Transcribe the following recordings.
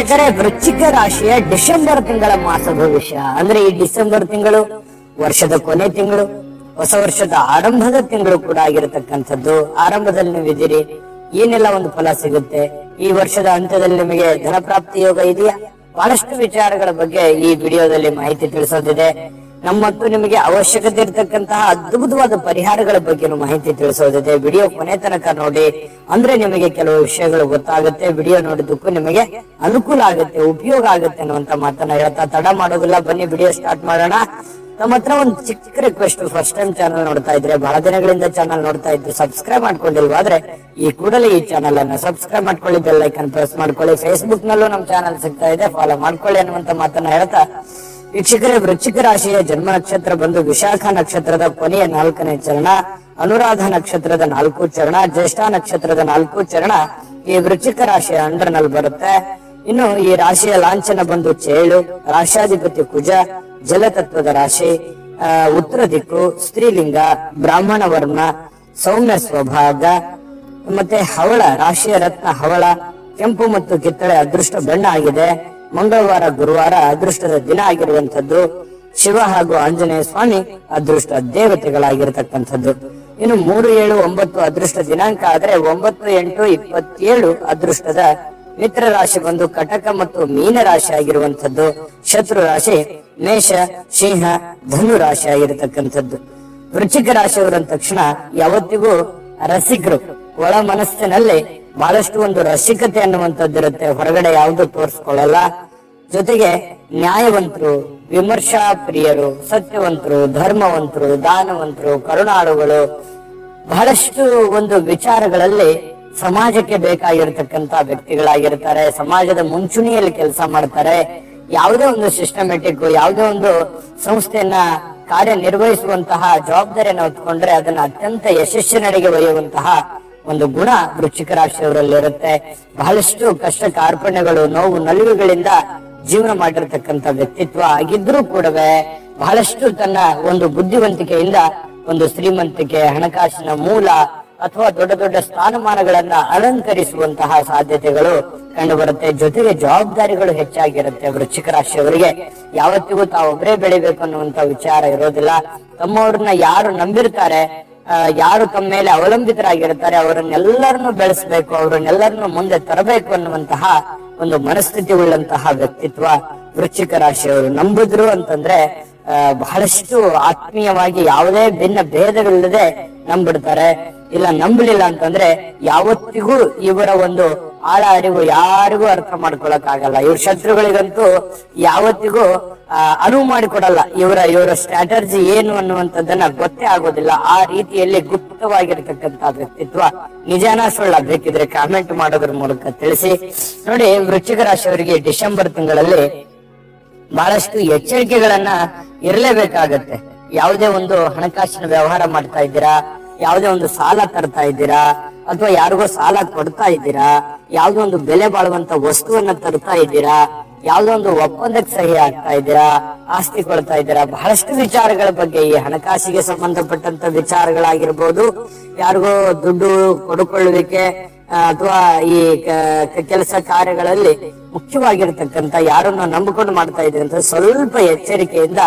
ವೀಕ್ಷಕರೇ, ವೃಶ್ಚಿಕ ರಾಶಿಯ ಡಿಸೆಂಬರ್ ತಿಂಗಳ ಮಾಸ ಭವಿಷ್ಯ ಅಂದ್ರೆ ಈ ಡಿಸೆಂಬರ್ ತಿಂಗಳು ವರ್ಷದ ಕೊನೆ ತಿಂಗಳು, ಹೊಸ ವರ್ಷದ ಆರಂಭದ ತಿಂಗಳು ಕೂಡ ಆಗಿರತಕ್ಕಂಥದ್ದು. ಆರಂಭದಲ್ಲಿ ನೀವಿದ್ದೀರಿ, ಏನೆಲ್ಲ ಒಂದು ಫಲ ಸಿಗುತ್ತೆ, ಈ ವರ್ಷದ ಅಂತ್ಯದಲ್ಲಿ ನಿಮಗೆ ಧನ ಪ್ರಾಪ್ತಿ ಯೋಗ ಇದೆಯಾ, ಬಹಳಷ್ಟು ವಿಚಾರಗಳ ಬಗ್ಗೆ ಈ ವಿಡಿಯೋದಲ್ಲಿ ಮಾಹಿತಿ ತಿಳಿಸೋದಿದೆ. ನಮ್ಮತ್ತು ನಿಮಗೆ ಅವಶ್ಯಕತೆ ಇರತಕ್ಕಂತಹ ಅದ್ಭುತವಾದ ಪರಿಹಾರಗಳ ಬಗ್ಗೆ ಮಾಹಿತಿ ತಿಳಿಸೋದಿದೆ. ವಿಡಿಯೋ ಕೊನೆ ತನಕ ನೋಡಿ, ಅಂದ್ರೆ ನಿಮಗೆ ಕೆಲವು ವಿಷಯಗಳು ಗೊತ್ತಾಗುತ್ತೆ. ವಿಡಿಯೋ ನೋಡಿದ್ದಕ್ಕೂ ನಿಮಗೆ ಅನುಕೂಲ ಆಗುತ್ತೆ, ಉಪಯೋಗ ಆಗುತ್ತೆ ಅನ್ನುವಂತ ಮಾತನ್ನ ಹೇಳ್ತಾ ತಡ ಮಾಡೋದಿಲ್ಲ, ಬನ್ನಿ ವಿಡಿಯೋ ಸ್ಟಾರ್ಟ್ ಮಾಡೋಣ. ನಮ್ಮ ಹತ್ರ ಒಂದು ಚಿಕ್ಕ ರಿಕ್ವೆಸ್ಟ್, ಫಸ್ಟ್ ಟೈಮ್ ಚಾನಲ್ ನೋಡ್ತಾ ಇದ್ರೆ, ಬಹಳ ದಿನಗಳಿಂದ ಚಾನಲ್ ನೋಡ್ತಾ ಇದ್ರೆ ಸಬ್ಸ್ಕ್ರೈಬ್ ಮಾಡ್ಕೊಂಡಿಲ್ವಾದ್ರೆ ಈ ಕೂಡಲೇ ಈ ಚಾನಲ್ ಅನ್ನ ಸಬ್ಸ್ಕ್ರೈಬ್ ಮಾಡ್ಕೊಳ್ಳಿ, ಬೆಲ್ ಐಕನ್ ಪ್ರೆಸ್ ಮಾಡ್ಕೊಳ್ಳಿ. ಫೇಸ್ಬುಕ್ ನಲ್ಲೂ ನಮ್ಮ ಚಾನಲ್ ಸಿಗ್ತಾ ಇದೆ, ಫಾಲೋ ಮಾಡ್ಕೊಳ್ಳಿ ಅನ್ನುವಂತ ಮಾತನ್ನ ಹೇಳ್ತಾ, ವೀಕ್ಷಕರೇ, ವೃಶ್ಚಿಕ ರಾಶಿಯ ಜನ್ಮ ನಕ್ಷತ್ರ ಬಂದು ವಿಶಾಖ ನಕ್ಷತ್ರದ ಕೊನೆಯ 4ನೇ ಚರಣ, ಅನುರಾಧ ನಕ್ಷತ್ರದ 4 ಚರಣ, ಜ್ಯೇಷ್ಠ ನಕ್ಷತ್ರದ 4 ಚರಣ ಈ ವೃಶ್ಚಿಕ ರಾಶಿಯ ಅಂಡರ್ನಲ್ಲಿ ಬರುತ್ತೆ. ಇನ್ನು ಈ ರಾಶಿಯ ಲಾಂಛನ ಬಂದು ಚೇಳು, ರಾಶಾಧಿಪತಿ ಕುಜ, ಜಲತತ್ವದ ರಾಶಿ, ಉತ್ತರ ದಿಕ್ಕು, ಸ್ತ್ರೀಲಿಂಗ, ಬ್ರಾಹ್ಮಣ ವರ್ಣ, ಸೌಮ್ಯ ಸ್ವಭಾಗ, ಮತ್ತೆ ಹವಳ, ರಾಶಿಯ ರತ್ನ ಹವಳ, ಕೆಂಪು ಮತ್ತು ಕಿತ್ತಳೆ ಅದೃಷ್ಟ ಬಣ್ಣ ಆಗಿದೆ. ಮಂಗಳವಾರ ಗುರುವಾರ ಅದೃಷ್ಟದ ದಿನ ಆಗಿರುವಂತದ್ದು. ಶಿವ ಹಾಗೂ ಆಂಜನೇಯ ಸ್ವಾಮಿ ಅದೃಷ್ಟ ದೇವತೆಗಳಾಗಿರ್ತಕ್ಕಂಥದ್ದು. ಇನ್ನು 3, 7, 9 ಅದೃಷ್ಟ ದಿನಾಂಕ ಆದ್ರೆ 9, 8, 27 ಅದೃಷ್ಟದ ಮಿತ್ರ ರಾಶಿ ಬಂದು ಕಟಕ ಮತ್ತು ಮೀನ ರಾಶಿ ಆಗಿರುವಂತದ್ದು. ಶತ್ರು ರಾಶಿ ಮೇಷ, ಸಿಂಹ, ಧನು ರಾಶಿ ಆಗಿರತಕ್ಕಂಥದ್ದು. ವೃಶ್ಚಿಕ ರಾಶಿಯವರ ತಕ್ಷಣ ಯಾವತ್ತಿಗೂ ರಸಿಕರು, ಒಳ ಮನಸ್ಸಿನಲ್ಲಿ ಬಹಳಷ್ಟು ಒಂದು ರಸಿಕತೆ ಅನ್ನುವಂಥದ್ದಿರುತ್ತೆ, ಹೊರಗಡೆ ಯಾವುದು ತೋರಿಸ್ಕೊಳ್ಳಲ್ಲ. ಜೊತೆಗೆ ನ್ಯಾಯವಂತರು, ವಿಮರ್ಶಾ ಪ್ರಿಯರು, ಸತ್ಯವಂತರು, ಧರ್ಮವಂತರು, ದಾನವಂತರು, ಕರುಣಾಳುಗಳು, ಬಹಳಷ್ಟು ಒಂದು ವಿಚಾರಗಳಲ್ಲಿ ಸಮಾಜಕ್ಕೆ ಬೇಕಾಗಿರ್ತಕ್ಕಂತ ವ್ಯಕ್ತಿಗಳಾಗಿರ್ತಾರೆ. ಸಮಾಜದ ಮುಂಚೂಣಿಯಲ್ಲಿ ಕೆಲಸ ಮಾಡ್ತಾರೆ. ಯಾವುದೇ ಒಂದು ಸಿಸ್ಟಮೆಟಿಕ್, ಯಾವುದೇ ಒಂದು ಸಂಸ್ಥೆಯನ್ನ ಕಾರ್ಯನಿರ್ವಹಿಸುವಂತಹ ಜವಾಬ್ದಾರಿಯನ್ನು ಹೊತ್ಕೊಂಡ್ರೆ ಅದನ್ನ ಅತ್ಯಂತ ಯಶಸ್ಸಿನಡೆಗೆ ಒಯ್ಯುವಂತಹ ಒಂದು ಗುಣ ವೃಶ್ಚಿಕ ರಾಶಿಯವರಲ್ಲಿ ಇರುತ್ತೆ. ಬಹಳಷ್ಟು ಕಷ್ಟ ಕಾರ್ಪಣ್ಯಗಳು, ನೋವು ನಲಿವುಗಳಿಂದ ಜೀವನ ಮಾಡಿರ್ತಕ್ಕಂಥ ವ್ಯಕ್ತಿತ್ವ ಆಗಿದ್ರೂ ಕೂಡವೇ ಬಹಳಷ್ಟು ತನ್ನ ಒಂದು ಬುದ್ಧಿವಂತಿಕೆಯಿಂದ ಒಂದು ಶ್ರೀಮಂತಿಕೆ, ಹಣಕಾಸಿನ ಮೂಲ ಅಥವಾ ದೊಡ್ಡ ದೊಡ್ಡ ಸ್ಥಾನಮಾನಗಳನ್ನ ಅಲಂಕರಿಸುವಂತಹ ಸಾಧ್ಯತೆಗಳು ಕಂಡು ಬರುತ್ತೆ. ಜೊತೆಗೆ ಜವಾಬ್ದಾರಿಗಳು ಹೆಚ್ಚಾಗಿರುತ್ತೆ. ವೃಶ್ಚಿಕ ರಾಶಿಯವರಿಗೆ ಯಾವತ್ತಿಗೂ ತಾವೊಬ್ಬರೇ ಬೆಳಿಬೇಕು ಅನ್ನುವಂತ ವಿಚಾರ ಇರೋದಿಲ್ಲ. ತಮ್ಮವ್ರನ್ನ ಯಾರು ನಂಬಿರ್ತಾರೆ, ಯಾರು ತಮ್ಮ ಮೇಲೆ ಅವಲಂಬಿತರಾಗಿರ್ತಾರೆ, ಅವರನ್ನೆಲ್ಲರನ್ನು ಬೆಳೆಸಬೇಕು, ಅವರನ್ನೆಲ್ಲರನ್ನು ಮುಂದೆ ತರಬೇಕು ಅನ್ನುವಂತಹ ಒಂದು ಮನಸ್ಥಿತಿ ಉಳ್ಳಂತಹ ವ್ಯಕ್ತಿತ್ವ ವೃಶ್ಚಿಕ ರಾಶಿಯವರು. ನಂಬಿದ್ರು ಅಂತಂದ್ರೆ ಬಹಳಷ್ಟು ಆತ್ಮೀಯವಾಗಿ ಯಾವುದೇ ಭಿನ್ನ ಭೇದಗಳಿಲ್ಲದೆ ನಂಬಿಡ್ತಾರೆ. ಇಲ್ಲ ನಂಬಲಿಲ್ಲ ಅಂತಂದ್ರೆ ಯಾವತ್ತಿಗೂ ಇವರ ಒಂದು ಆಳ ಅರಿವು ಯಾರಿಗೂ ಅರ್ಥ ಮಾಡ್ಕೊಳಕ್ ಆಗಲ್ಲ. ಇವ್ರ ಶತ್ರುಗಳಿಗಂತೂ ಯಾವತ್ತಿಗೂ ಅನುವು ಮಾಡಿಕೊಡಲ್ಲ. ಇವರ ಸ್ಟ್ರಾಟರ್ಜಿ ಏನು ಅನ್ನುವಂಥದ್ದನ್ನ ಗೊತ್ತೇ ಆಗೋದಿಲ್ಲ. ಆ ರೀತಿಯಲ್ಲಿ ಗುಪ್ತವಾಗಿರ್ತಕ್ಕಂತ ವ್ಯಕ್ತಿತ್ವ. ನಿಜಾನ ಸುಳ್ಳ ಬೇಕಿದ್ರೆ ಕಾಮೆಂಟ್ ಮಾಡೋದ್ರ ಮೂಲಕ ತಿಳಿಸಿ. ನೋಡಿ, ವೃಶ್ಚಿಕ ರಾಶಿಯವರಿಗೆ ಡಿಸೆಂಬರ್ ತಿಂಗಳಲ್ಲಿ ಬಹಳಷ್ಟು ಎಚ್ಚರಿಕೆಗಳನ್ನ ಇರಲೇಬೇಕಾಗತ್ತೆ. ಯಾವುದೇ ಒಂದು ಹಣಕಾಸಿನ ವ್ಯವಹಾರ ಮಾಡ್ತಾ ಇದ್ದೀರಾ, ಯಾವುದೇ ಒಂದು ಸಾಲ ತರ್ತಾ ಇದ್ದೀರಾ, ಅಥವಾ ಯಾರಿಗೋ ಸಾಲ ಕೊಡ್ತಾ ಇದ್ದೀರಾ, ಯಾವುದೋ ಒಂದು ಬೆಲೆ ಬಾಳುವಂತ ವಸ್ತುವನ್ನ ತರ್ತಾ ಇದ್ದೀರಾ, ಯಾವುದೋ ಒಂದು ಒಪ್ಪಂದಕ್ಕೆ ಸಹಿ ಆಗ್ತಾ ಇದ್ದೀರಾ, ಆಸ್ತಿ ಕೊಡ್ತಾ ಇದ್ದೀರಾ, ಬಹಳಷ್ಟು ವಿಚಾರಗಳ ಬಗ್ಗೆ, ಈ ಹಣಕಾಸಿಗೆ ಸಂಬಂಧಪಟ್ಟಂತ ವಿಚಾರಗಳಾಗಿರ್ಬೋದು, ಯಾರಿಗೋ ದುಡ್ಡು ಕೊಡುಕೊಳ್ಳುವಿಕೆ ಅಥವಾ ಈ ಕೆಲಸ ಕಾರ್ಯಗಳಲ್ಲಿ ಮುಖ್ಯವಾಗಿರ್ತಕ್ಕಂಥ ಯಾರನ್ನ ನಂಬಿಕೊಂಡು ಮಾಡ್ತಾ ಇದ್ದೀರಿ ಅಂತ ಸ್ವಲ್ಪ ಎಚ್ಚರಿಕೆಯಿಂದ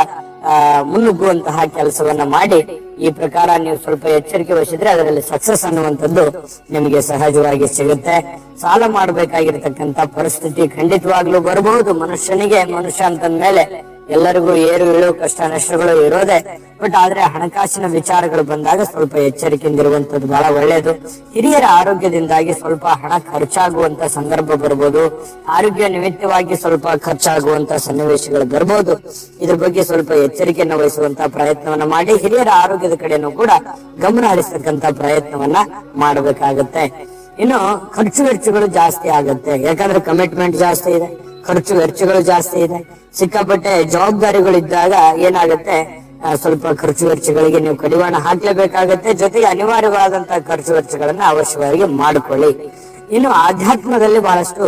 ಮುನ್ನುಗ್ಗುವಂತಹ ಕೆಲಸವನ್ನ ಮಾಡಿ, ಈ ಪ್ರಕಾರ ನೀವು ಸ್ವಲ್ಪ ಎಚ್ಚರಿಕೆ ವಹಿಸಿದ್ರೆ ಅದರಲ್ಲಿ ಸಕ್ಸಸ್ ಅನ್ನುವಂಥದ್ದು ನಿಮಗೆ ಸಹಜವಾಗಿ ಸಿಗುತ್ತೆ. ಸಾಲ ಮಾಡಬೇಕಾಗಿರ್ತಕ್ಕಂಥ ಪರಿಸ್ಥಿತಿ ಖಂಡಿತವಾಗ್ಲೂ ಬರಬಹುದು. ಮನುಷ್ಯ ಅಂತಂದ ಮೇಲೆ ಎಲ್ಲರಿಗೂ ಏರು ಇಳು, ಕಷ್ಟ ನಷ್ಟಗಳು ಇರೋದೆ. ಬಟ್ ಆದ್ರೆ ಹಣಕಾಸಿನ ವಿಚಾರಗಳು ಬಂದಾಗ ಸ್ವಲ್ಪ ಎಚ್ಚರಿಕೆಯಿಂದಿರುವಂತದ್ದು ಬಹಳ ಒಳ್ಳೆಯದು. ಹಿರಿಯರ ಆರೋಗ್ಯದಿಂದಾಗಿ ಸ್ವಲ್ಪ ಹಣ ಖರ್ಚಾಗುವಂತ ಸಂದರ್ಭ ಬರ್ಬೋದು. ಆರೋಗ್ಯ ನಿಮಿತ್ತವಾಗಿ ಸ್ವಲ್ಪ ಖರ್ಚಾಗುವಂತ ಸನ್ನಿವೇಶಗಳು ಬರ್ಬೋದು. ಇದ್ರ ಬಗ್ಗೆ ಸ್ವಲ್ಪ ಎಚ್ಚರಿಕೆಯನ್ನು ವಹಿಸುವಂತ ಪ್ರಯತ್ನವನ್ನ ಮಾಡಿ, ಹಿರಿಯರ ಆರೋಗ್ಯದ ಕಡೆನೂ ಕೂಡ ಗಮನ ಹರಿಸತಕ್ಕಂತ ಪ್ರಯತ್ನವನ್ನ ಮಾಡಬೇಕಾಗತ್ತೆ. ಇನ್ನು ಖರ್ಚು ವೆಚ್ಚಗಳು ಜಾಸ್ತಿ ಆಗುತ್ತೆ. ಯಾಕಂದ್ರೆ ಕಮಿಟ್ಮೆಂಟ್ ಜಾಸ್ತಿ ಇದೆ, ಖರ್ಚು ವೆಚ್ಚಗಳು ಜಾಸ್ತಿ ಇದೆ. ಸಿಕ್ಕಾಪಟ್ಟೆ ಜವಾಬ್ದಾರಿಗಳಿದ್ದಾಗ ಏನಾಗುತ್ತೆ, ಸ್ವಲ್ಪ ಖರ್ಚು ವೆಚ್ಚಗಳಿಗೆ ನೀವು ಕಡಿವಾಣ ಹಾಕ್ಲೇಬೇಕಾಗತ್ತೆ. ಜೊತೆಗೆ ಅನಿವಾರ್ಯವಾದಂತಹ ಖರ್ಚು ವೆಚ್ಚಗಳನ್ನ ಅವಶ್ಯವಾಗಿ ಮಾಡಿಕೊಳ್ಳಿ. ಇನ್ನು ಆಧ್ಯಾತ್ಮದಲ್ಲಿ ಬಹಳಷ್ಟು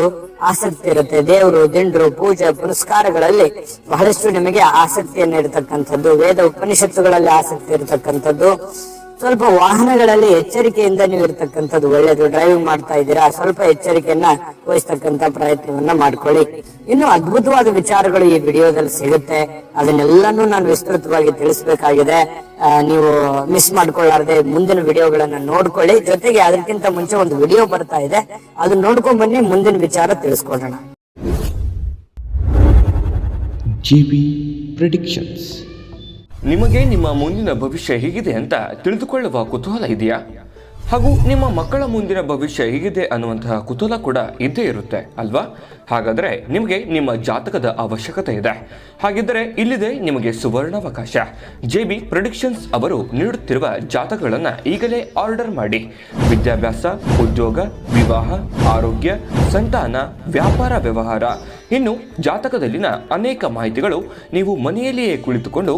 ಆಸಕ್ತಿ ಇರುತ್ತೆ. ದೇವರು, ದಿಂಡ್ರು, ಪೂಜೆ ಪುನಸ್ಕಾರಗಳಲ್ಲಿ ಬಹಳಷ್ಟು ನಿಮಗೆ ಆಸಕ್ತಿಯನ್ನ ಇರತಕ್ಕಂಥದ್ದು. ವೇದ ಉಪನಿಷತ್ತುಗಳಲ್ಲಿ ಆಸಕ್ತಿ ಇರತಕ್ಕಂಥದ್ದು. ಸ್ವಲ್ಪ ವಾಹನಗಳಲ್ಲಿ ಎಚ್ಚರಿಕೆಯಿಂದ ನೀವು ಇರ್ತಕ್ಕಂಥದ್ದು ಒಳ್ಳೇದು. ಡ್ರೈವಿಂಗ್ ಮಾಡ್ತಾ ಇದ್ದೀರಾ, ಸ್ವಲ್ಪ ಎಚ್ಚರಿಕೆಯನ್ನ ವಹಿಸ್ತಕ್ಕಂಥ ಪ್ರಯತ್ನವನ್ನ ಮಾಡ್ಕೊಳ್ಳಿ. ಇನ್ನು ಅದ್ಭುತವಾದ ವಿಚಾರಗಳು ಈ ವಿಡಿಯೋದಲ್ಲಿ ಸಿಗುತ್ತೆ, ಅದನ್ನೆಲ್ಲಾನು ನಾನು ವಿಸ್ತೃತವಾಗಿ ತಿಳಿಸಬೇಕಾಗಿದೆ. ನೀವು ಮಿಸ್ ಮಾಡ್ಕೊಳ್ಳಾರ್ದೆ ಮುಂದಿನ ವಿಡಿಯೋಗಳನ್ನ ನೋಡ್ಕೊಳ್ಳಿ. ಜೊತೆಗೆ ಅದಕ್ಕಿಂತ ಮುಂಚೆ ಒಂದು ವಿಡಿಯೋ ಬರ್ತಾ ಇದೆ, ಅದನ್ನ ನೋಡ್ಕೊಂಡ್ ಬನ್ನಿ, ಮುಂದಿನ ವಿಚಾರ ತಿಳಿಸ್ಕೊಡೋಣ. JB Predictions. ನಿಮಗೆ ನಿಮ್ಮ ಮುಂದಿನ ಭವಿಷ್ಯ ಹೇಗಿದೆ ಅಂತ ತಿಳಿದುಕೊಳ್ಳುವ ಕುತೂಹಲ ಇದೆಯಾ? ಹಾಗೂ ನಿಮ್ಮ ಮಕ್ಕಳ ಮುಂದಿನ ಭವಿಷ್ಯ ಹೇಗಿದೆ ಅನ್ನುವಂತಹ ಕುತೂಹಲ ಕೂಡ ಇದ್ದೇ ಇರುತ್ತೆ ಅಲ್ವಾ? ಹಾಗಾದರೆ ನಿಮಗೆ ನಿಮ್ಮ ಜಾತಕದ ಅವಶ್ಯಕತೆ ಇದೆ. ಹಾಗಿದ್ದರೆ ಇಲ್ಲಿದೆ ನಿಮಗೆ ಸುವರ್ಣಾವಕಾಶ. JB ಪ್ರೆಡಿಕ್ಷನ್ಸ್ ಅವರು ನೀಡುತ್ತಿರುವ ಜಾತಕಗಳನ್ನು ಈಗಲೇ ಆರ್ಡರ್ ಮಾಡಿ. ವಿದ್ಯಾಭ್ಯಾಸ, ಉದ್ಯೋಗ, ವಿವಾಹ, ಆರೋಗ್ಯ, ಸಂತಾನ, ವ್ಯಾಪಾರ ವ್ಯವಹಾರ, ಇನ್ನು ಜಾತಕದಲ್ಲಿನ ಅನೇಕ ಮಾಹಿತಿಗಳು ನೀವು ಮನೆಯಲ್ಲಿಯೇ ಕುಳಿತುಕೊಂಡು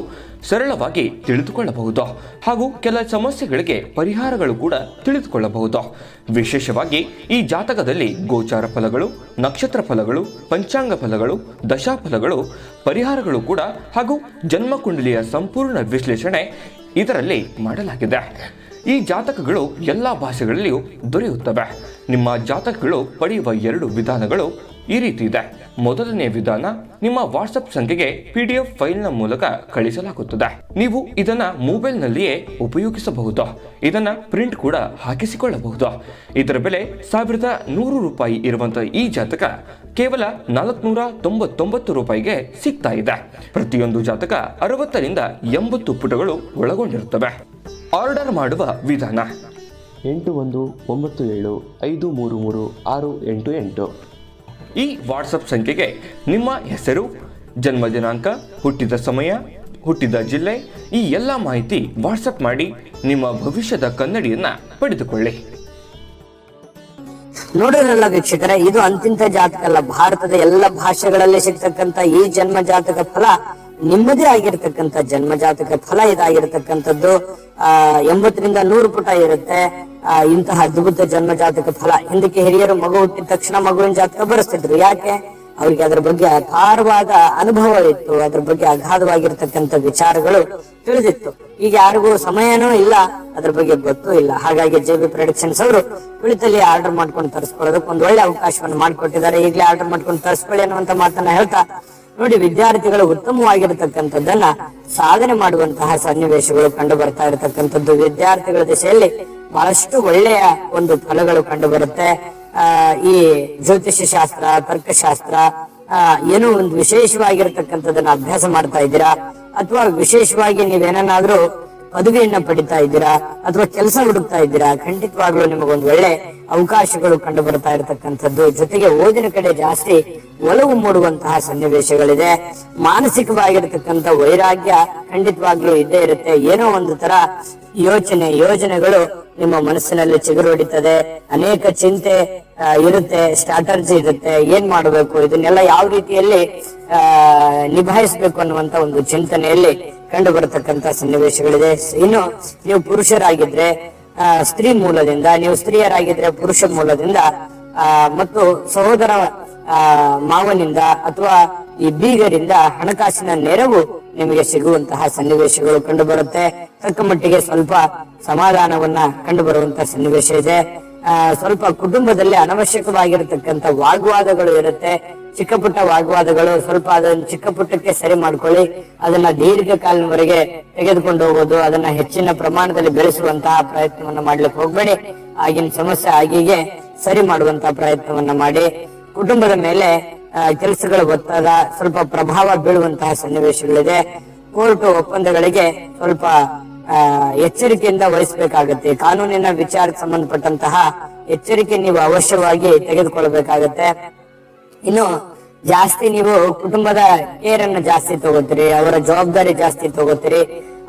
ಸರಳವಾಗಿ ತಿಳಿದುಕೊಳ್ಳಬಹುದು. ಹಾಗೂ ಕೆಲ ಸಮಸ್ಯೆಗಳಿಗೆ ಪರಿಹಾರಗಳು ಕೂಡ ತಿಳಿದುಕೊಳ್ಳಬಹುದು. ವಿಶೇಷವಾಗಿ ಈ ಜಾತಕದಲ್ಲಿ ಗೋಚಾರ ಫಲಗಳು, ನಕ್ಷತ್ರ ಫಲಗಳು, ಪಂಚಾಂಗ ಫಲಗಳು, ದಶಾಫಲಗಳು, ಪರಿಹಾರಗಳು ಕೂಡ ಹಾಗೂ ಜನ್ಮಕುಂಡಲಿಯ ಸಂಪೂರ್ಣ ವಿಶ್ಲೇಷಣೆ ಇದರಲ್ಲಿ ಮಾಡಲಾಗಿದೆ. ಈ ಜಾತಕಗಳು ಎಲ್ಲ ಭಾಷೆಗಳಲ್ಲಿಯೂ ದೊರೆಯುತ್ತವೆ. ನಿಮ್ಮ ಜಾತಕಗಳು ಪಡೆಯುವ 2 ವಿಧಾನಗಳು ಈ ರೀತಿ ಇದೆ. ಮೊದಲನೇ ವಿಧಾನ, ನಿಮ್ಮ ವಾಟ್ಸಪ್ ಸಂಖ್ಯೆಗೆ PDF ಫೈಲ್ನ ಮೂಲಕ ಕಳಿಸಲಾಗುತ್ತದೆ. ನೀವು ಇದನ್ನ ಮೊಬೈಲ್ನಲ್ಲಿಯೇ ಉಪಯೋಗಿಸಬಹುದು. ಇದನ್ನ ಪ್ರಿಂಟ್ ಕೂಡ ಹಾಕಿಸಿಕೊಳ್ಳಬಹುದು. ಇದರ ಬೆಲೆ 1100 ರೂಪಾಯಿ ಇರುವಂತಹ ಈ ಜಾತಕ ಕೇವಲ 499 ರೂಪಾಯಿಗೆ ಸಿಗ್ತಾ ಇದೆ. ಪ್ರತಿಯೊಂದು ಜಾತಕ 60 ರಿಂದ 80 ಪುಟಗಳು ಒಳಗೊಂಡಿರುತ್ತವೆ. ಆರ್ಡರ್ ಮಾಡುವ ವಿಧಾನ: 8197533688. ಈ ವಾಟ್ಸಪ್ ಸಂಖ್ಯೆಗೆ ನಿಮ್ಮ ಹೆಸರು, ಜನ್ಮ ದಿನಾಂಕ, ಹುಟ್ಟಿದ ಸಮಯ, ಹುಟ್ಟಿದ ಜಿಲ್ಲೆ, ಈ ಎಲ್ಲ ಮಾಹಿತಿ ವಾಟ್ಸಪ್ ಮಾಡಿ ನಿಮ್ಮ ಭವಿಷ್ಯದ ಕನ್ನಡಿಯನ್ನ ಪಡೆದುಕೊಳ್ಳಿ. ನೋಡಿದ್ರಲ್ಲ ವೀಕ್ಷಕರೇ, ಇದು ಅಂತಿಂತ ಜಾತಕ ಅಲ್ಲ. ಭಾರತದ ಎಲ್ಲ ಭಾಷೆಗಳಲ್ಲಿ ಸಿಗ್ತಕ್ಕಂತ ಈ ಜನ್ಮ ಜಾತಕ ಫಲ ನಿಮ್ಮದೇ ಆಗಿರ್ತಕ್ಕಂಥ ಜನ್ಮ ಜಾತಕ ಫಲ ಇದಾಗಿರ್ತಕ್ಕಂಥದ್ದು. 80 ರಿಂದ 100 ಪುಟ ಇರುತ್ತೆ. ಇಂತಹ ಅದ್ಭುತ ಜನ್ಮ ಜಾತಕ ಫಲ ಹಿಂದಕ್ಕೆ ಹಿರಿಯರು ಮಗು ಹುಟ್ಟಿದ ತಕ್ಷಣ ಮಗುವಿನ ಜಾತಕ ಬರೆಸ್ತಿದ್ರು. ಯಾಕೆ? ಅವ್ರಿಗೆ ಅದ್ರ ಬಗ್ಗೆ ಅಪಾರವಾದ ಅನುಭವ ಇತ್ತು, ಅದ್ರ ಬಗ್ಗೆ ಅಗಾಧವಾಗಿರ್ತಕ್ಕಂಥ ವಿಚಾರಗಳು ತಿಳಿದಿತ್ತು. ಈಗ ಯಾರಿಗೂ ಸಮಯನೂ ಇಲ್ಲ, ಅದ್ರ ಬಗ್ಗೆ ಗೊತ್ತೂ ಇಲ್ಲ. ಹಾಗಾಗಿ JB ಪ್ರೆಡಿಕ್ಷನ್ಸ್ ಅವರು ಕುಳಿತಲ್ಲಿ ಆರ್ಡರ್ ಮಾಡ್ಕೊಂಡು ತರಿಸ್ಕೊಳ್ಳೋದಕ್ಕೆ ಒಂದು ಒಳ್ಳೆ ಅವಕಾಶವನ್ನು ಮಾಡಿಕೊಟ್ಟಿದ್ದಾರೆ. ಈಗಲೇ ಆರ್ಡರ್ ಮಾಡ್ಕೊಂಡು ತರಿಸ್ಕೊಳ್ಳಿ ಅನ್ನುವಂತ ಮಾತನ್ನ ಹೇಳ್ತಾ, ನೋಡಿ, ವಿದ್ಯಾರ್ಥಿಗಳು ಉತ್ತಮವಾಗಿರತಕ್ಕಂಥದ್ದನ್ನ ಸಾಧನೆ ಮಾಡುವಂತಹ ಸನ್ನಿವೇಶಗಳು ಕಂಡು ಬರ್ತಾ ಇರತಕ್ಕಂಥದ್ದು. ವಿದ್ಯಾರ್ಥಿಗಳ ದಿಶೆಯಲ್ಲಿ ಬಹಳಷ್ಟು ಒಳ್ಳೆಯ ಒಂದು ಫಲಗಳು ಕಂಡು ಬರುತ್ತೆ. ಈ ಜ್ಯೋತಿಷ್ಯ ಶಾಸ್ತ್ರ, ತರ್ಕಶಾಸ್ತ್ರ, ಏನೋ ಒಂದು ವಿಶೇಷವಾಗಿರತಕ್ಕಂಥದ್ದನ್ನ ಅಭ್ಯಾಸ ಮಾಡ್ತಾ ಇದ್ದೀರಾ, ಅಥವಾ ವಿಶೇಷವಾಗಿ ನೀವೇನಾದ್ರೂ ಪದವಿಯನ್ನ ಪಡಿತಾ ಇದ್ದೀರಾ, ಅಥವಾ ಕೆಲಸ ಹುಡುಕ್ತಾ ಇದ್ದೀರಾ, ಖಂಡಿತವಾಗ್ಲೂ ನಿಮಗೊಂದು ಒಳ್ಳೆ ಅವಕಾಶಗಳು ಕಂಡು ಬರ್ತಾ ಇರತಕ್ಕಂಥದ್ದು. ಜೊತೆಗೆ ಓದಿನ ಕಡೆ ಜಾಸ್ತಿ ಒಲವು ಮೂಡುವಂತಹ ಸನ್ನಿವೇಶಗಳಿದೆ. ಮಾನಸಿಕವಾಗಿರತಕ್ಕಂಥ ವೈರಾಗ್ಯ ಖಂಡಿತವಾಗ್ಲೂ ಇದ್ದೇ ಇರುತ್ತೆ. ಏನೋ ಒಂದು ತರ ಯೋಜನೆಗಳು ನಿಮ್ಮ ಮನಸ್ಸಿನಲ್ಲಿ ಚಿಗುರೊಡಿತದೆ. ಅನೇಕ ಚಿಂತೆ ಇರುತ್ತೆ, ಸ್ಟ್ರಾಟರ್ಜಿ ಇರುತ್ತೆ, ಏನ್ ಮಾಡಬೇಕು, ಇದನ್ನೆಲ್ಲ ಯಾವ ರೀತಿಯಲ್ಲಿ ನಿಭಾಯಿಸಬೇಕು ಅನ್ನುವಂತ ಒಂದು ಚಿಂತನೆಯಲ್ಲಿ ಕಂಡು ಬರತಕ್ಕಂತ ಸನ್ನಿವೇಶಗಳಿದೆ. ಇನ್ನು ನೀವು ಪುರುಷರಾಗಿದ್ರೆ ಸ್ತ್ರೀ ಮೂಲದಿಂದ, ನೀವು ಸ್ತ್ರೀಯರಾಗಿದ್ರೆ ಪುರುಷ ಮೂಲದಿಂದ, ಮತ್ತು ಸಹೋದರ ಮಾವನಿಂದ ಅಥವಾ ಈ ಬೀಗರಿಂದ ಹಣಕಾಸಿನ ನೆರವು ನಿಮಗೆ ಸಿಗುವಂತಹ ಸನ್ನಿವೇಶಗಳು ಕಂಡು ಬರುತ್ತೆ. ತಕ್ಕ ಮಟ್ಟಿಗೆ ಸ್ವಲ್ಪ ಸಮಾಧಾನವನ್ನ ಕಂಡು ಬರುವಂತಹ ಸನ್ನಿವೇಶ ಇದೆ. ಸ್ವಲ್ಪ ಕುಟುಂಬದಲ್ಲಿ ಅನವಶ್ಯಕವಾಗಿರತಕ್ಕಂತ ವಾಗ್ವಾದಗಳು ಇರುತ್ತೆ. ಚಿಕ್ಕ ಪುಟ್ಟ ವಾಗ್ವಾದಗಳು, ಸ್ವಲ್ಪ ಅದನ್ನ ಚಿಕ್ಕ ಪುಟ್ಟಕ್ಕೆ ಸರಿ ಮಾಡ್ಕೊಳ್ಳಿ. ಅದನ್ನ ದೀರ್ಘಕಾಲದವರೆಗೆ ತೆಗೆದುಕೊಂಡು ಹೋಗೋದು, ಅದನ್ನ ಹೆಚ್ಚಿನ ಪ್ರಮಾಣದಲ್ಲಿ ಬೆಳೆಸುವಂತಹ ಪ್ರಯತ್ನವನ್ನ ಮಾಡ್ಲಿಕ್ಕೆ ಹೋಗ್ಬೇಡಿ. ಆಗಿನ ಸಮಸ್ಯೆ ಆಗಿಗೆ ಸರಿ ಮಾಡುವಂತಹ ಪ್ರಯತ್ನವನ್ನ ಮಾಡಿ. ಕುಟುಂಬದ ಮೇಲೆ ಕೆಲಸಗಳ ಒತ್ತಡ, ಸ್ವಲ್ಪ ಪ್ರಭಾವ ಬೀಳುವಂತಹ ಸನ್ನಿವೇಶಗಳಿದೆ. ಕೋರ್ಟ್ ಒಪ್ಪಂದಗಳಿಗೆ ಸ್ವಲ್ಪ ಎಚ್ಚರಿಕೆಯಿಂದ ವಹಿಸಬೇಕಾಗತ್ತೆ. ಕಾನೂನಿನ ವಿಚಾರಕ್ಕೆ ಸಂಬಂಧಪಟ್ಟಂತಹ ಎಚ್ಚರಿಕೆ ನೀವು ಅವಶ್ಯವಾಗಿ ತೆಗೆದುಕೊಳ್ಳಬೇಕಾಗತ್ತೆ. ಇನ್ನು ಜಾಸ್ತಿ ನೀವು ಕುಟುಂಬದ ಕೇರ್ ಅನ್ನ ಜಾಸ್ತಿ ತಗೋತೀರಿ, ಅವರ ಜವಾಬ್ದಾರಿ ಜಾಸ್ತಿ ತಗೋತೀರಿ.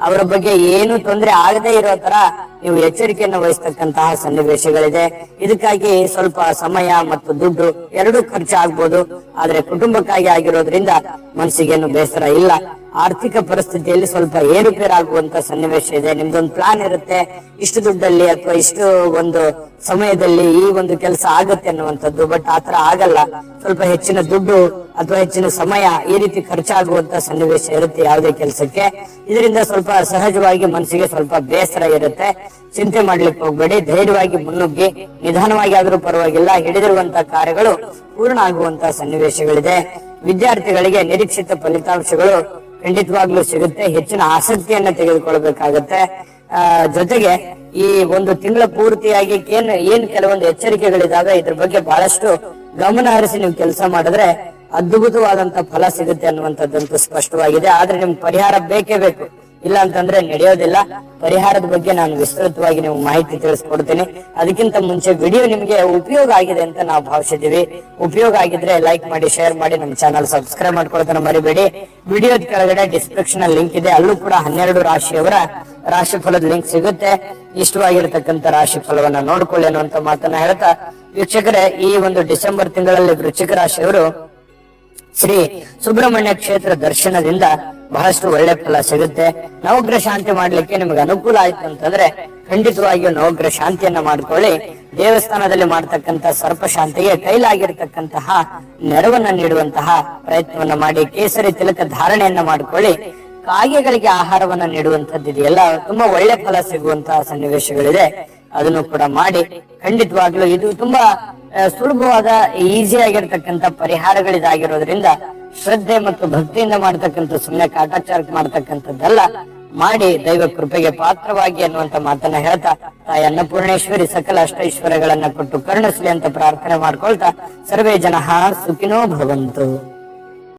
ಅವರ ಬಗ್ಗೆ ಏನು ತೊಂದರೆ ಆಗದೇ ಇರೋ ತರ ನೀವು ಎಚ್ಚರಿಕೆಯನ್ನು ವಹಿಸ್ತಕ್ಕಂತಹ ಸನ್ನಿವೇಶಗಳಿದೆ. ಇದಕ್ಕಾಗಿ ಸ್ವಲ್ಪ ಸಮಯ ಮತ್ತು ದುಡ್ಡು ಎರಡೂ ಖರ್ಚಾಗ್ಬೋದು. ಆದ್ರೆ ಕುಟುಂಬಕ್ಕಾಗಿ ಆಗಿರೋದ್ರಿಂದ ಮನಸ್ಸಿಗೇನು ಬೇಸರ ಇಲ್ಲ. ಆರ್ಥಿಕ ಪರಿಸ್ಥಿತಿಯಲ್ಲಿ ಸ್ವಲ್ಪ ಏರುಪೇರಾಗುವಂತ ಸನ್ನಿವೇಶ ಇದೆ. ನಿಮ್ದೊಂದು ಪ್ಲಾನ್ ಇರುತ್ತೆ, ಇಷ್ಟು ದುಡ್ಡಲ್ಲಿ ಅಥವಾ ಇಷ್ಟು ಒಂದು ಸಮಯದಲ್ಲಿ ಈ ಒಂದು ಕೆಲಸ ಆಗತ್ತೆ ಅನ್ನುವಂಥದ್ದು. ಬಟ್ ಆತರ ಆಗಲ್ಲ. ಸ್ವಲ್ಪ ಹೆಚ್ಚಿನ ದುಡ್ಡು ಅಥವಾ ಹೆಚ್ಚಿನ ಸಮಯ ಈ ರೀತಿ ಖರ್ಚಾಗುವಂತ ಸನ್ನಿವೇಶ ಇರುತ್ತೆ ಯಾವುದೇ ಕೆಲಸಕ್ಕೆ. ಇದರಿಂದ ಸ್ವಲ್ಪ ಸಹಜವಾಗಿ ಮನಸ್ಸಿಗೆ ಸ್ವಲ್ಪ ಬೇಸರ ಇರುತ್ತೆ. ಚಿಂತೆ ಮಾಡ್ಲಿಕ್ಕೆ ಹೋಗ್ಬೇಡಿ, ಧೈರ್ಯವಾಗಿ ಮುನ್ನುಗ್ಗಿ, ನಿಧಾನವಾಗಿ ಆದ್ರೂ ಪರವಾಗಿಲ್ಲ, ಹಿಡಿದಿರುವಂತಹ ಕಾರ್ಯಗಳು ಪೂರ್ಣ ಆಗುವಂತಹ ಸನ್ನಿವೇಶಗಳಿದೆ. ವಿದ್ಯಾರ್ಥಿಗಳಿಗೆ ನಿರೀಕ್ಷಿತ ಫಲಿತಾಂಶಗಳು ಖಂಡಿತವಾಗ್ಲೂ ಸಿಗುತ್ತೆ. ಹೆಚ್ಚಿನ ಆಸಕ್ತಿಯನ್ನ ತೆಗೆದುಕೊಳ್ಬೇಕಾಗತ್ತೆ. ಜೊತೆಗೆ ಈ ಒಂದು ತಿಂಗಳ ಪೂರ್ತಿಯಾಗಿ ಏನ್ ಕೆಲವೊಂದು ಎಚ್ಚರಿಕೆಗಳಿದಾವೆ, ಇದ್ರ ಬಗ್ಗೆ ಬಹಳಷ್ಟು ಗಮನ ಹರಿಸಿ ನೀವು ಕೆಲಸ ಮಾಡಿದ್ರೆ ಅದ್ಭುತವಾದಂತ ಫಲ ಸಿಗುತ್ತೆ ಅನ್ನುವಂಥದ್ದಂತೂ ಸ್ಪಷ್ಟವಾಗಿದೆ. ಆದ್ರೆ ನಿಮ್ಗೆ ಪರಿಹಾರ ಬೇಕೇ ಬೇಕು, ಇಲ್ಲ ಅಂತಂದ್ರೆ ನಡೆಯೋದಿಲ್ಲ. ಪರಿಹಾರದ ಬಗ್ಗೆ ನಾನು ವಿಸ್ತೃತವಾಗಿ ನೀವು ಮಾಹಿತಿ ತಿಳಿಸ್ಕೊಡ್ತೀನಿ. ಅದಕ್ಕಿಂತ ಮುಂಚೆ ವಿಡಿಯೋ ನಿಮ್ಗೆ ಉಪಯೋಗ ಆಗಿದೆ ಅಂತ ನಾವು ಭಾವಿಸಿದೀವಿ. ಉಪಯೋಗ ಆಗಿದ್ರೆ ಲೈಕ್ ಮಾಡಿ, ಶೇರ್ ಮಾಡಿ, ನಮ್ಮ ಚಾನಲ್ ಸಬ್ಸ್ಕ್ರೈಬ್ ಮಾಡ್ಕೊಳ್ತಾನೆ ಮರಿಬೇಡಿ. ವಿಡಿಯೋದ ಕೆಳಗಡೆ ಡಿಸ್ಕ್ರಿಪ್ಷನ್ ಲಿಂಕ್ ಇದೆ, ಅಲ್ಲೂ ಕೂಡ 12 ರಾಶಿಯವರ ರಾಶಿ ಫಲದ ಲಿಂಕ್ ಸಿಗುತ್ತೆ. ಇಷ್ಟವಾಗಿರತಕ್ಕಂತ ರಾಶಿ ಫಲವನ್ನ ನೋಡ್ಕೊಳ್ಳಿ ಅನ್ನುವಂತ ಮಾತನ್ನ ಹೇಳ್ತಾ, ವೀಕ್ಷಕರೇ, ಈ ಒಂದು ಡಿಸೆಂಬರ್ ತಿಂಗಳಲ್ಲಿ ವೃಶ್ಚಿಕ ರಾಶಿಯವರು ಶ್ರೀ ಸುಬ್ರಹ್ಮಣ್ಯ ಕ್ಷೇತ್ರ ದರ್ಶನದಿಂದ ಬಹಳಷ್ಟು ಒಳ್ಳೆ ಫಲ ಸಿಗುತ್ತೆ. ನವಗ್ರಹ ಶಾಂತಿ ಮಾಡ್ಲಿಕ್ಕೆ ನಿಮ್ಗೆ ಅನುಕೂಲ ಆಯ್ತು ಅಂತಂದ್ರೆ ಖಂಡಿತವಾಗಿಯೂ ನವಗ್ರಹ ಶಾಂತಿಯನ್ನ ಮಾಡ್ಕೊಳ್ಳಿ. ದೇವಸ್ಥಾನದಲ್ಲಿ ಮಾಡ್ತಕ್ಕಂತ ಸರ್ಪ ಶಾಂತಿಗೆ ಕೈಲಾಗಿರ್ತಕ್ಕಂತಹ ನೆರವನ್ನ ನೀಡುವಂತಹ ಪ್ರಯತ್ನವನ್ನ ಮಾಡಿ. ಕೇಸರಿ ತಿಲಕ ಧಾರಣೆಯನ್ನ ಮಾಡ್ಕೊಳ್ಳಿ. ಕಾಗೆಗಳಿಗೆ ಆಹಾರವನ್ನ ನೀಡುವಂತದ್ದು ಇದೆಯಲ್ಲ, ತುಂಬಾ ಒಳ್ಳೆ ಫಲ ಸಿಗುವಂತಹ ಸನ್ನಿವೇಶಗಳಿದೆ. ಅದನ್ನು ಕೂಡ ಮಾಡಿ. ಖಂಡಿತವಾಗ್ಲೂ ಇದು ತುಂಬಾ ಸುಲಭವಾದ ಈಸಿ ಆಗಿರ್ತಕ್ಕಂಥ ಪರಿಹಾರಗಳಿದಾಗಿರೋದ್ರಿಂದ ಶ್ರದ್ಧೆ ಮತ್ತು ಭಕ್ತಿಯಿಂದ ಮಾಡ್ತಕ್ಕಂಥ, ಸುಮ್ಮನೆ ಕಾಟಾಚಾರ ಮಾಡ್ತಕ್ಕಂಥದ್ದಲ್ಲ, ಮಾಡಿ ದೈವ ಕೃಪೆಗೆ ಪಾತ್ರವಾಗಿ ಅನ್ನುವಂತ ಮಾತನ್ನ ಹೇಳ್ತಾ, ತಾಯಿ ಅನ್ನಪೂರ್ಣೇಶ್ವರಿ ಸಕಲ ಅಷ್ಟೈಶ್ವರ್ಯಗಳನ್ನ ಕೊಟ್ಟು ಕರುಣಿಸ್ಲಿ ಅಂತ ಪ್ರಾರ್ಥನೆ ಮಾಡ್ಕೊಳ್ತಾ, ಸರ್ವೇ ಜನಃ ಸುಖಿನೋ ಭವಂತು.